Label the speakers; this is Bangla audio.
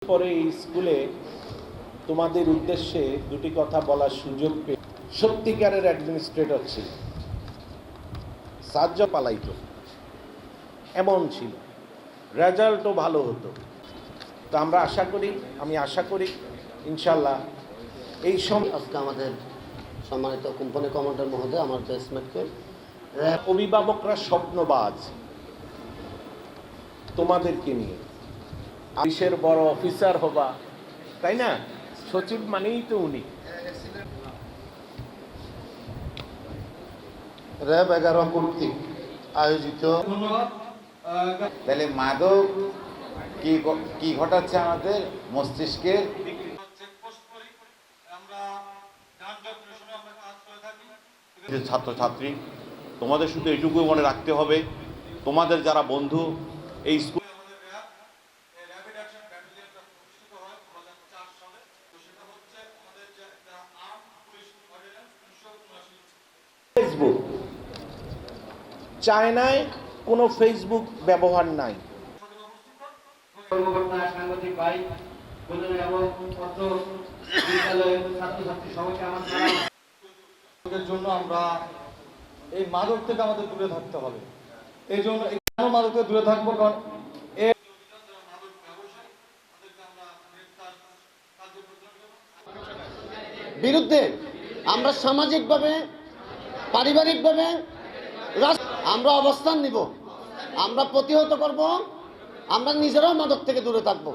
Speaker 1: পরে এই স্কুলে তোমাদের উদ্দেশ্যে দুটি কথা বলার সুযোগ পেয়ে সত্যিকারের অ্যাডমিনিস্ট্রেটর ছিল, সাহায্য পালাইত, এমন ছিল, রেজাল্টও ভালো হতো। তো আমি আশা করি ইনশাল্লাহ এই সময়
Speaker 2: আজকে আমাদের সম্মানিত কোম্পানি কমান্ডার মহোদয় আমার বেসমেটকে
Speaker 1: অভিভাবকরা স্বপ্নবাজ তোমাদেরকে নিয়ে, দেশের বড় অফিসার হবা, তাই না? সচিব মানেই তো উনি।
Speaker 2: র্যাব 11 কর্তৃক আয়োজিত
Speaker 3: তাহলে মাদক কি ঘটাচ্ছে আমাদের মস্তিষ্কে?
Speaker 4: ছাত্রছাত্রী, তোমাদের শুধু এটুকুই মনে রাখতে হবে, তোমাদের যারা বন্ধু এই স্কুল
Speaker 1: ফেসবুক, চায়নায় কোনো ফেসবুক ব্যবহার নাই।
Speaker 5: সাংবাদিক ভাই এবং বিদ্যালয়ের ছাত্রছাত্রী সবাইকে আমার জন্য আমরা এই মাদক থেকে আমাদের দূরে থাকতে হবে। এই জন্য কেন মাদক থেকে দূরে থাকবো? কারণ
Speaker 2: বিরুদ্ধে আমরা সামাজিকভাবে, পারিবারিকভাবে আমরা অবস্থান নিব, আমরা প্রতিহত করব, আমরা নিজেরাও মাদক থেকে দূরে থাকবো।